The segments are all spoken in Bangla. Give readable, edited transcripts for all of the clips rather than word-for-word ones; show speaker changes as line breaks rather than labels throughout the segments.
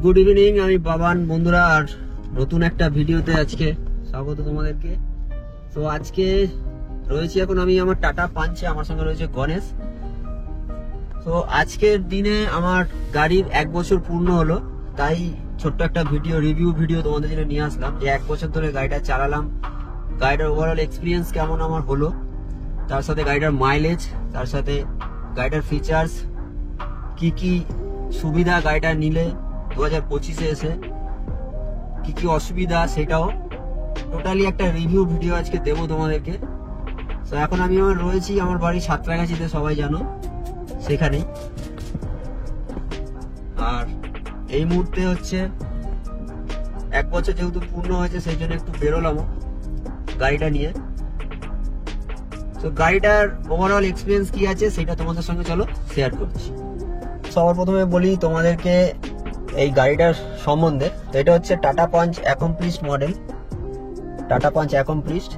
গুড ইভিনিং, আমি বাবান বন্ধুরা, আর নতুন একটা ভিডিওতে আজকে স্বাগত তোমাদেরকে। তো আজকে রয়েছি এখন আমি আমার টাটা পাঞ্চে, আমার সঙ্গে রয়েছে গণেশ। তো আজকের দিনে আমার গাড়ির 1 বছর পূর্ণ হলো, তাই ছোট্ট একটা রিভিউ ভিডিও তোমাদের জন্য নিয়ে আসলাম যে 1 বছর ধরে গাড়িটা চালালাম, গাড়িটার ওভারঅল এক্সপিরিয়েন্স কেমন আমার হলো, তার সাথে গাড়িটার মাইলেজ, তার সাথে গাড়িটার ফিচার্স, কি সুবিধা গাড়িটা নিলে 2025-এ এসে কি অসুবিধা, সেটাও টোটালি একটা রিভিউ ভিডিও আজকে দেবো তোমাদেরকে। তো এখন আমি রয়েছি আমার বাড়ি সাঁতরাগাছিতে, সবাই জানো সেখানেই। আর এই মুহূর্তে হচ্ছে 1 বছর যেহেতু পূর্ণ হয়েছে, সেই জন্য একটু বেরোলাম গাড়িটা নিয়ে। তো গাড়িটার ওভারঅল এক্সপিরিয়েন্স কি আছে সেটা তোমাদের সঙ্গে চলো শেয়ার করছি। সবার প্রথমে বলি তোমাদেরকে এই গাড়িটার সম্বন্ধে। তো এটা হচ্ছে Tata punch accomplished model, tata punch accomplished,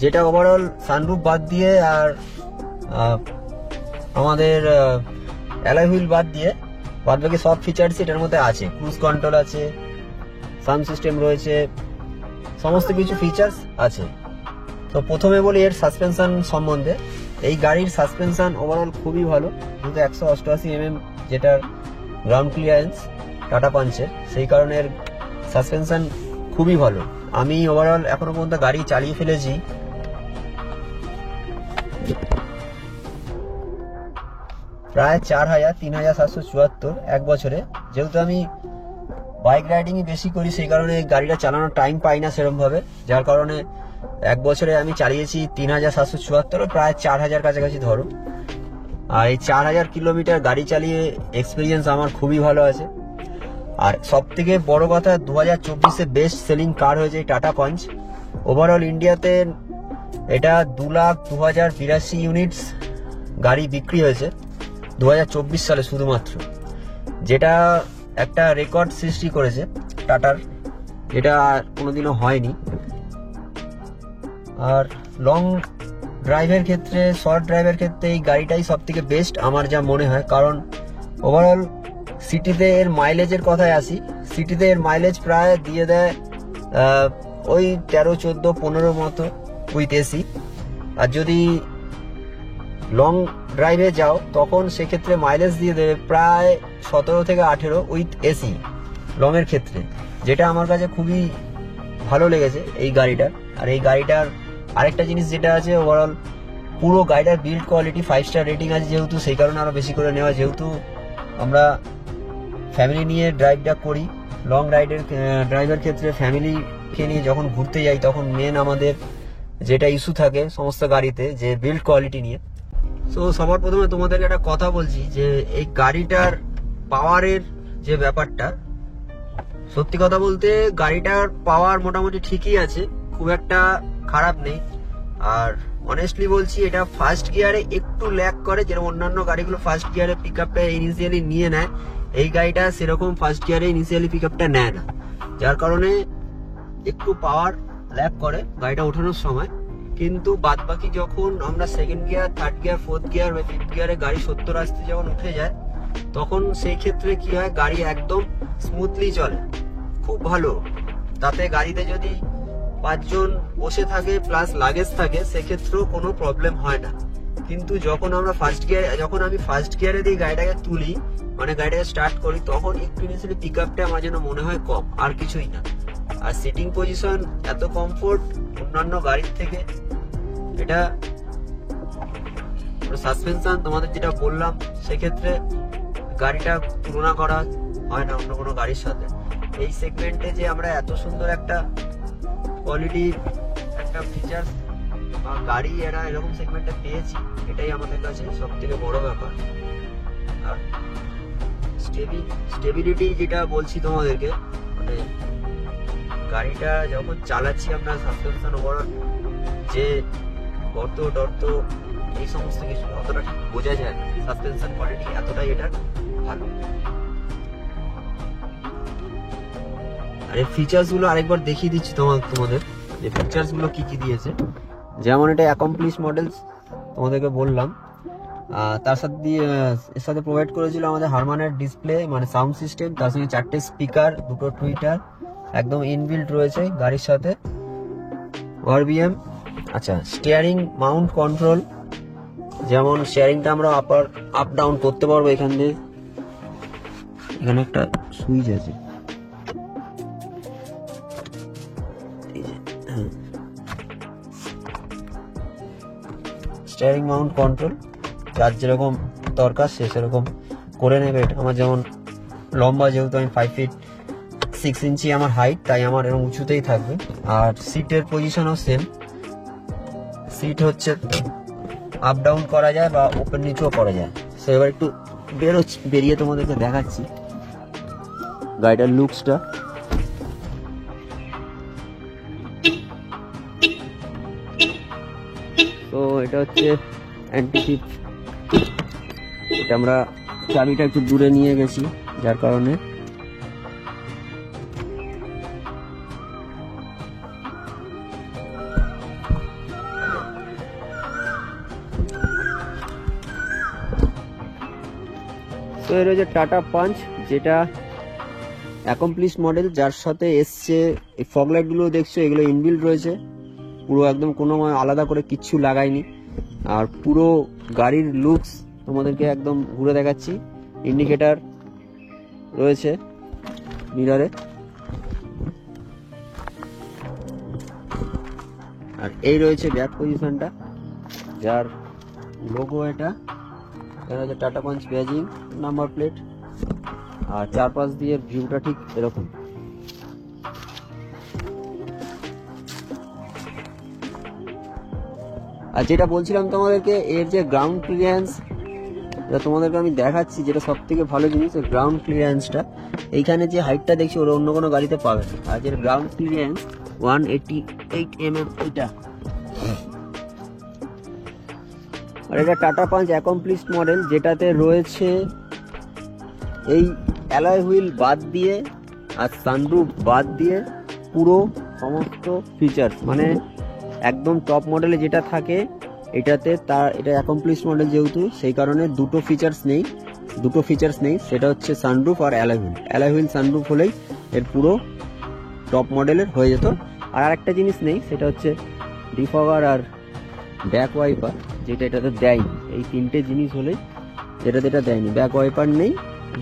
যেটা ওভারঅল সানরুফ বাদ দিয়ে আর আমাদের অ্যালয় হুইল বাদ দিয়ে বাদবাকি সব ফিচার্স এটার মধ্যে আছে। ক্রুজ কন্ট্রোল আছে, সাউন্ড সিস্টেম রয়েছে, সমস্ত কিছু ফিচার্স আছে। তো প্রথমে বলি এর সাসপেনশন সম্বন্ধে। এই গাড়ির সাসপেনশন ওভারঅল খুবই ভালো, যেহেতু 188 mm যেটার গ্রাউন্ড ক্লিয়ারেন্স টাটা পাঞ্চের, সেই কারণে এর সাসপেনশন খুবই ভালো। আমি ওভারঅল এখনো পর্যন্ত গাড়ি চালিয়ে ফেলেছি প্রায় 3774 1 বছরে। যেহেতু আমি বাইক রাইডিংই বেশি করি, সেই কারণে গাড়িটা চালানোর টাইম পাই না সেরকম ভাবে, যার কারণে 1 বছরে আমি চালিয়েছি 3774, প্রায় 4000 কাছাকাছি ধরো। আর এই 4000 কিলোমিটার গাড়ি চালিয়ে এক্সপিরিয়েন্স আমার খুবই ভালো আছে। আর সব থেকে বড় কথা, 2024-এ বেস্ট সেলিং কার হয়েছে এই টাটা পাঞ্চ। ওভারঅল ইন্ডিয়াতে এটা 2,02,082 ইউনিটস গাড়ি বিক্রি হয়েছে 2024 সালে শুধুমাত্র, যেটা একটা রেকর্ড সৃষ্টি করেছে টাটার, যেটা কোনোদিনও হয়নি। আর লং ড্রাইভের ক্ষেত্রে, শর্ট ড্রাইভের ক্ষেত্রে এই গাড়িটাই সব থেকে বেস্ট আমার যা মনে হয়। কারণ ওভারঅল সিটিতে এর মাইলেজের কথায় আসি, সিটিতে এর মাইলেজ প্রায় দিয়ে দেয় ওই 13, 14, 15 মতো উইথ এসি। আর যদি লং ড্রাইভে যাও তখন সেক্ষেত্রে মাইলেজ দিয়ে দেবে প্রায় 17 থেকে 18 উইথ এসি লংয়ের ক্ষেত্রে, যেটা আমার কাছে খুবই ভালো লেগেছে এই গাড়িটার। আর এই গাড়িটার আরেকটা জিনিস যেটা আছে, ওভারঅল পুরো গাড়িটার বিল্ড কোয়ালিটি 5 স্টার রেটিং আছে, যেহেতু সেই কারণে আরো বেশি করে নেওয়া। যেহেতু আমরা ফ্যামিলি নিয়ে ড্রাইভটা করি, লং ড্রাইভের ক্ষেত্রে ফ্যামিলিকে নিয়ে যখন ঘুরতে যাই, তখন মেন আমাদের যেটা ইস্যু থাকে সমস্ত গাড়িতে, যে বিল্ড কোয়ালিটি নিয়ে। সো সবার প্রথমে তোমাদেরকে একটা কথা বলছি যে এই গাড়িটার পাওয়ারের যে ব্যাপারটা, সত্যি কথা বলতে গাড়িটার পাওয়ার মোটামুটি ঠিকই আছে, খুব একটা খারাপ নেই। আর অনেস্টলি বলছি, এটা ফার্স্ট গিয়ারে একটু ল্যাগ করে, যেরকম অন্যান্য গাড়িগুলো ফার্স্ট গিয়ারে পিক আপটা ইনিশিয়ালি নিয়ে নেয়, এই গাড়িটা সেরকম ফার্স্ট গিয়ারে ইনিশিয়ালি পিক আপটা নেয় না, যার কারণে একটু পাওয়ার ল্যাগ করে গাড়িটা ওঠানোর সময়। কিন্তু বাদ বাকি যখন আমরা second gear, third gear, fourth gear বা ফিফথ গিয়ারে গাড়ি 70 আসতে যখন উঠে যায়, তখন সেই ক্ষেত্রে কি হয়, গাড়ি একদম স্মুথলি চলে, খুব ভালো। তাতে গাড়িতে যদি 5 জন বসে থাকে প্লাস লাগেজ থাকে, সেক্ষেত্রেও কোনো প্রবলেম হয় না। কিন্তু যখন আমি ফার্স্ট গিয়ারে দিয়ে গাড়িটাকে তুলি, মানে গাড়িটাকে স্টার্ট করি, তখন একটু ইনিশিয়ালি পিক আপটা আমার যেন মনে হয় কম, আর কিছুই না। আর সিটিং পজিশন এত কমফোর্ট অন্যান্য গাড়ির থেকে। এটা সাসপেনশন তোমাদের যেটা বললাম, সেক্ষেত্রে গাড়িটা তুলনা করা হয় না অন্য কোনো গাড়ির সাথে। এই সেগমেন্টে যে আমরা এত সুন্দর একটা কোয়ালিটি, একটা ফিচার্স বা গাড়ি এরা এরকম সেগমেন্টে পেয়েছি, এটাই আমাদের কাছে সব থেকে বড় ব্যাপার। আর স্টেবিলিটি যেটা বলছি তোমাদেরকে, মানে গাড়িটা যখন চালাচ্ছি আমরা, সাসপেনশন ওভারঅল যে গর্ত টর্ত এই সমস্ত কিছু অতটা ঠিক বোঝা যায় না, সাসপেনশন কোয়ালিটি এতটাই এটা ভালো। আর এই ফিচার্স গুলো আরেকবার দেখিয়ে দিচ্ছি তোমাদের, যে ফিচার্স গুলো কি দিয়েছে। যেমন এটা অ্যাকমপ্লিশ মডেলস তোমাদেরকে বললাম, তার সাথে এর সাথে প্রোভাইড করেছিল আমাদের হারমানের ডিসপ্লে মানে সাউন্ড সিস্টেম, তার সঙ্গে 4টে স্পিকার, 2টো টুইটার একদম ইনবিল্ট রয়েছে গাড়ির সাথে। আরবিএম, আচ্ছা স্টিয়ারিং মাউন্ট কন্ট্রোল, যেমন স্টিয়ারিংটা আমরা আপ ডাউন করতে পারবো এখান দিয়ে। এখানে একটা সুইচ আছে, স্টিয়ারিং মাউন্ট কন্ট্রোল, যার যেরকম দরকার সে সেরকম করে নেবে। এটা আমার যেমন লম্বা, যেহেতু আমি 5 ফিট 6 ইঞ্চি আমার হাইট, তাই আমার এরকম উঁচুতেই থাকবে। আর সিটের পজিশনও সেম, সিট হচ্ছে আপ ডাউন করা যায় বা ওপেন নিচেও করা যায়। সো এবার একটু বেরিয়ে তোমাদেরকে দেখাচ্ছি গাড়িটার লুকসটা। তো এটা হচ্ছে অ্যান্টিসিপ, এটা আমরা চাবিটা একটু দূরে নিয়ে গেছি যার কারণে তো এর হচ্ছে টাটা পাঞ্চ, যেটা অ্যাকমপ্লিশ মডেল, যার সাথে এসছে এই ফগ লাইটগুলো দেখছো, এগুলো ইনবিল্ট রয়েছে পুরো, একদম কোনো আলাদা করে কিচ্ছু লাগাইনি। আর পুরো গাড়ির লুকস তোমাদেরকে একদম ঘুরে দেখাচ্ছি। ইন্ডিকেটার রয়েছে মিররে, আর এই রয়েছে ব্যাক পজিশনটা, যার লোগো এটা হচ্ছে Tata punch badging number plate. আর চারপাশ দিয়ে ভিউটা ঠিক এরকম। আর যেটা বলছিলাম তোমাদেরকে, এর যে গ্রাউন্ড ক্লিয়ারেন্স, যেটা তোমাদেরকে আমি দেখাচ্ছি, যেটা সব থেকে ভালো জিনিস, এর গ্রাউন্ড ক্লিয়ারেন্সটা। এইখানে যে হাইটটা দেখছি ওরা অন্য কোনো গাড়িতে পাবে। আর যে গ্রাউন্ড ক্লিয়ারেন্স 188 mm এটা। আর এটা টাটা পাঞ্চ অ্যাকমপ্লিশ মডেল, যেটাতে রয়েছে এই অ্যালয় হুইল বাদ দিয়ে আর সানরুফ বাদ দিয়ে পুরো সমস্ত ফিচার্স, মানে একদম টপ মডেলে যেটা থাকে এটাতে, তার এটা অ্যাকমপ্লিশ মডেল যেহেতু, সেই কারণে দুটো ফিচার্স নেই। সেটা হচ্ছে সানরুফ আর অ্যালয় হুইল সানরুফ হলেই এর পুরো টপ মডেলের হয়ে যেত। আর আরেকটা জিনিস নেই, সেটা হচ্ছে ডিফগার আর ব্যাক ওয়াইপার, যেটা এটাতে দেয়নি। এই তিনটে জিনিস হলেই, যেটাতে এটা দেয়নি, ব্যাক ওয়াইপার নেই,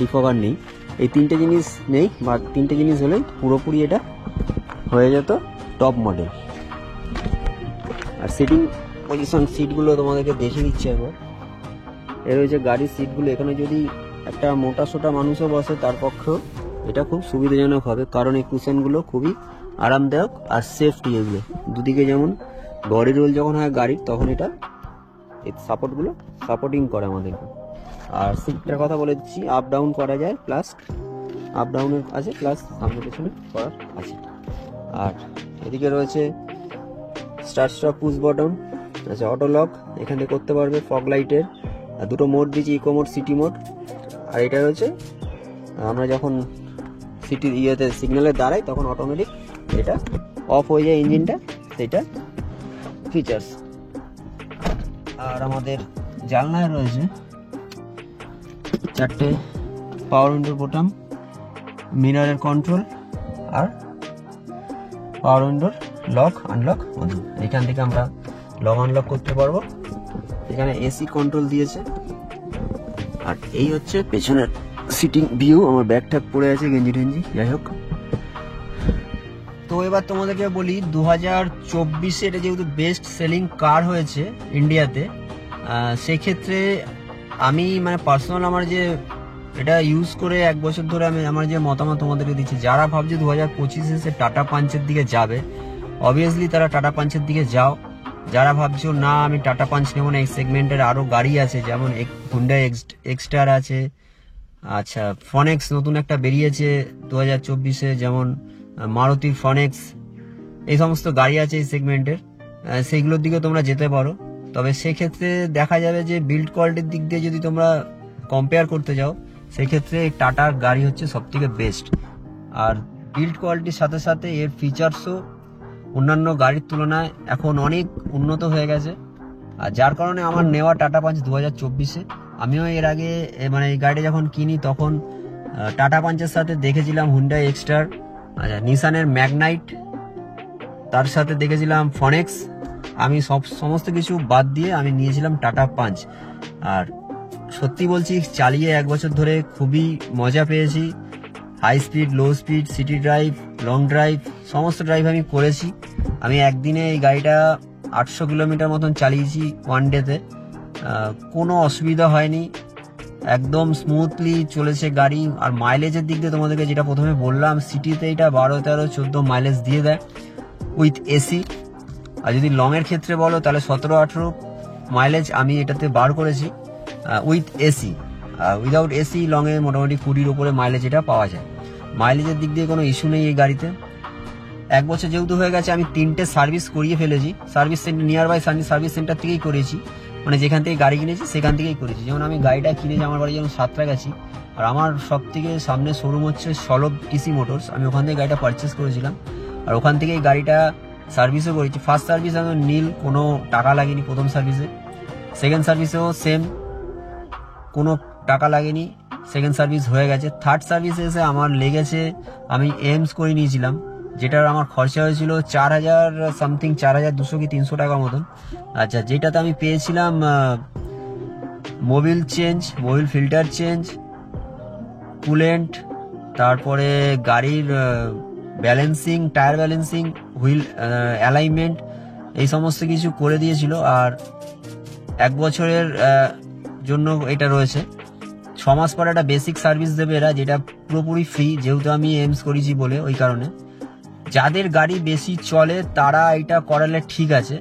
ডিফগার নেই, এই তিনটে জিনিস নেই, বা তিনটে জিনিস হলেই পুরোপুরি এটা হয়ে যেত টপ মডেল। আর সিটিং পজিশন, সিটগুলো তোমাদেরকে দেখে দিচ্ছি একবার। এর হচ্ছে গাড়ির সিটগুলো, এখানে যদি একটা মোটা সোটা মানুষও বসে তার পক্ষেও এটা খুব সুবিধাজনক হবে, কারণ এই কুশনগুলো খুবই আরামদায়ক আর সেফটি। এগুলো দুদিকে যেমন বডি রোল যখন হয় গাড়ির, তখন এটা এই সাপোর্টগুলো সাপোর্টিং করে আমাদেরকে। আর সিটটার কথা বলে দিচ্ছি, আপ ডাউন করা যায়, প্লাস আপ ডাউনের আছে, প্লাস সামনে পেছনে করার আছে। আর এদিকে রয়েছে স্টার্ট স্টপ পুশ বটন, আচ্ছা অটো লক এখান থেকে করতে পারবে, ফগ লাইটের আর দুটো মোড দিয়েছি, ইকো মোড, সিটি মোড। আর এটা রয়েছে আমরা যখন সিটি ইয়েতে সিগন্যালে দাঁড়াই তখন অটোমেটিক এটা অফ হয়ে যায় ইঞ্জিনটা, সেটা ফিচার্স। আর আমাদের জানলায় রয়েছে 4টে পাওয়ার উইন্ডোর বোতাম, মিররের কন্ট্রোল আর পাওয়ার উইন্ডোর লক আনলক বোতাম। এখান থেকে আমরা লক আনলক করতে পারবো। এখানে এসি কন্ট্রোল দিয়েছে। আর এই হচ্ছে পেছনের সিটিং ভিউ। আমার ব্যাগ ট্যাগ পড়ে আছে, গেঞ্জি টেঞ্জি, যাই হোক। তো এবার তোমাদেরকে বলি, 2024-এ এটা যেহেতু বেস্ট সেলিং কার হয়েছে ইন্ডিয়াতে, সেক্ষেত্রে আমি মানে পার্সোনাল আমার যে এটা ইউজ করে 1 বছর ধরে আমি আমার যে মতামত তোমাদেরকে দিচ্ছি, যারা ভাবছে 2025-এ সে টাটা পাঞ্চের দিকে যাবে, অবভিয়াসলি তারা টাটা পাঞ্চের দিকে যাও। যারা ভাবছো না আমি টাটা পাঞ্চ নেবো না, এই সেগমেন্টের আরও গাড়ি আছে, যেমন হুন্ডাই এক্সটার আছে, আচ্ছা ফনেক্স নতুন একটা বেরিয়েছে 2024-এ, যেমন মারুতির ফনেক্স, এই সমস্ত গাড়ি আছে এই সেগমেন্টের, সেইগুলোর দিকে তোমরা যেতে পারো। তবে সেক্ষেত্রে দেখা যাবে যে বিল্ড কোয়ালিটির দিক দিয়ে যদি তোমরা কম্পেয়ার করতে যাও, সেক্ষেত্রে টাটার গাড়ি হচ্ছে সবথেকে বেস্ট। আর বিল্ড কোয়ালিটির সাথে সাথে এর ফিচার্সও অন্যান্য গাড়ির তুলনায় এখন অনেক উন্নত হয়ে গেছে। আর যার কারণে আমার নেওয়া টাটা পাঞ্চ 2024-এ। আমিও এর আগে মানে এই গাড়িটা যখন কিনি তখন টাটা পাঞ্চের সাথে দেখেছিলাম হুন্ডাই এক্সটার, আচ্ছা নিসানের ম্যাগনাইট, তার সাথে দেখেছিলাম ফনেক্স। আমি সমস্ত কিছু বাদ দিয়ে আমি নিয়েছিলাম টাটা পাঞ্চ। আর সত্যি বলছি, চালিয়ে 1 বছর ধরে খুবই মজা পেয়েছি। High speed, low speed, city drive, long drive, সমস্ত ড্রাইভ আমি করেছি। আমি একদিনে এই গাড়িটা 800 কিলোমিটার মতন চালিয়েছি ওয়ান ডেতে, কোনো অসুবিধা হয়নি, একদম স্মুথলি চলেছে গাড়ি। আর মাইলেজের দিক দিয়ে তোমাদেরকে যেটা প্রথমে বললাম, সিটিতে এটা 12, 13, 14 মাইলেজ দিয়ে দেয় উইথ এসি। আর যদি লংয়ের ক্ষেত্রে বলো তাহলে 17, 18 মাইলেজ আমি এটাতে বার করেছি উইথ এসি। উইদাউট এসি লংয়ে মোটামুটি 20-র উপরে মাইলেজ এটা পাওয়া যায়। মাইলেজের দিক দিয়ে কোনো ইস্যু নেই এই গাড়িতে। 1 বছর যেহেতু হয়ে গেছে, আমি 3টে সার্ভিস করিয়ে ফেলেছি। Service centre nearby service centre থেকেই করেছি, মানে যেখান থেকে গাড়ি কিনেছি সেখান থেকেই করেছি। যেমন আমি গাড়িটা কিনেছি, আমার বাড়ি যেমন সাঁতরাগাছি, আর আমার সব থেকে সামনে শোরুম হচ্ছে সলভ টিসি মোটরস। আমি ওখান থেকে গাড়িটা পারচেস করেছিলাম, আর ওখান থেকেই গাড়িটা সার্ভিসও করেছি। ফার্স্ট সার্ভিস আমার নীল, কোনো টাকা লাগেনি প্রথম সার্ভিসে। সেকেন্ড সার্ভিসেও সেম, কোনো টাকা লাগেনি, সেকেন্ড সার্ভিস হয়ে গেছে। থার্ড সার্ভিসে এসে আমার লেগেছে, আমি এমস করে নিয়েছিলাম, যেটার আমার খরচা হয়েছিল 4000 সামথিং, 4200 কি 300 টাকা মতন। আচ্ছা, যেটাতে আমি পেয়েছিলাম Mobil change, Mobil filter change, coolant, তারপরে গাড়ির balancing, tyre balancing, wheel alignment, এই সমস্ত কিছু করে দিয়েছিল। আর 1 বছরের জন্য এটা রয়েছে। 6 মাস পরে একটা বেসিক সার্ভিস দেবে এরা, যেটা পুরোপুরি ফ্রি, যেহেতু আমি এমস করেছি বলে ওই কারণে। যাদের গাড়ি বেশি চলে তারা এটা করালে ঠিক আছে,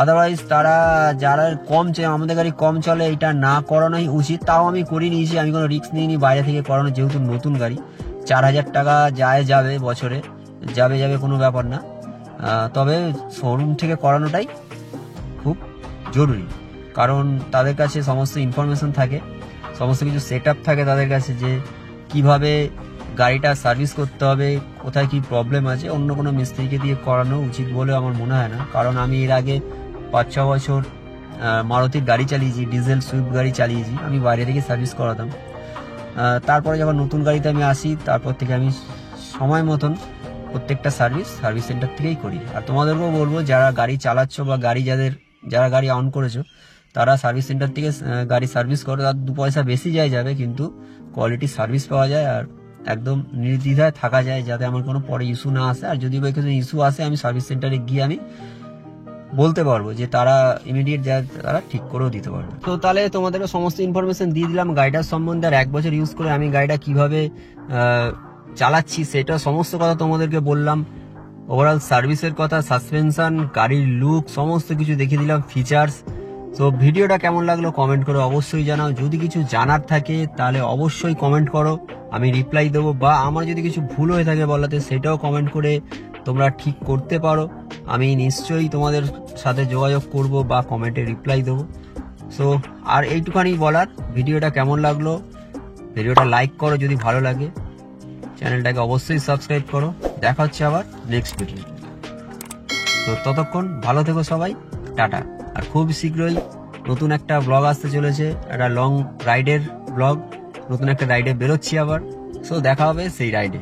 আদারওয়াইজ তারা যারা কম চলে, আমাদের গাড়ি কম চলে, এটা না করানোই উচিত। তাও আমি করে নিয়েছি, আমি কোনো রিস্ক নিইনি বাইরে থেকে করানো, যেহেতু নতুন গাড়ি। 4000 টাকা যাবে বছরে, যাবে কোনো ব্যাপার না। তবে শোরুম থেকে করানোটাই খুব জরুরি, কারণ তাদের কাছে সমস্ত ইনফরমেশন থাকে, সমস্ত কিছু সেট আপ থাকে তাদের কাছে, যে কিভাবে গাড়িটা সার্ভিস করতে হবে, কোথায় কি প্রবলেম আছে। অন্য কোনো মিস্ত্রিকে দিয়ে করানো উচিত বলে আমার মনে হয় না, কারণ আমি এর আগে 5-6 বছর মারুতির গাড়ি চালিয়েছি, ডিজেল সুইফট গাড়ি চালিয়েছি, আমি বাইরে থেকে সার্ভিস করাতাম। তারপরে যখন নতুন গাড়িতে আমি আসি, তারপর থেকে আমি সময় মতন প্রত্যেকটা সার্ভিস সেন্টার থেকেই করি। আর তোমাদেরকেও বলবো, যারা গাড়ি চালাচ্ছ বা যারা গাড়ি অন করেছো, তারা সার্ভিস সেন্টার থেকে গাড়ি সার্ভিস করো। তার 2 পয়সা বেশি যাবে, কিন্তু কোয়ালিটি সার্ভিস পাওয়া যায়, আর একদম নির্দ্বিধায় থাকা যায়, যাতে আমার কোনো পরে ইস্যু না আসে। আর যদি কোনো ইস্যু আসে, আমি সার্ভিস সেন্টারে গিয়ে আমি বলতে পারবো, যে তারা ইমিডিয়েট তারা ঠিক করেও দিতে পারবে। তো তাহলে তোমাদেরকে সমস্ত ইনফরমেশন দিয়ে দিলাম গাড়িটার সম্বন্ধে। আর 1 বছর ইউজ করে আমি গাড়িটা কিভাবে চালাচ্ছি সেটা সমস্ত কথা তোমাদেরকে বললাম। ওভারঅল সার্ভিসের কথা, সাসপেনশন, গাড়ির লুক, সমস্ত কিছু দেখিয়ে দিলাম, ফিচার্স। তো ভিডিওটা কেমন লাগলো কমেন্ট করে অবশ্যই জানাও। যদি কিছু জানার থাকে তাহলে অবশ্যই কমেন্ট করো, আমি রিপ্লাই দেবো। বা আমার যদি কিছু ভুল হয়ে থাকে বলাতে, সেটাও কমেন্ট করে তোমরা ঠিক করতে পারো। আমি নিশ্চয়ই তোমাদের সাথে যোগাযোগ করব বা কমেন্টে রিপ্লাই দেবো। সো আর এইটুখানি বলার, ভিডিওটা কেমন লাগলো, ভিডিওটা লাইক করো যদি ভালো লাগে, চ্যানেলটাকে অবশ্যই সাবস্ক্রাইব করো। দেখা হচ্ছে আবার নেক্সট ভিডিও। তো ততক্ষণ ভালো থেকো সবাই, টাটা। আর খুব শীঘ্রই নতুন একটা ব্লগ আসতে চলেছে, একটা লং রাইডের ব্লগ, নতুন একটা রাইডে বেরোচ্ছি আবার। সো দেখা হবে সেই রাইডে।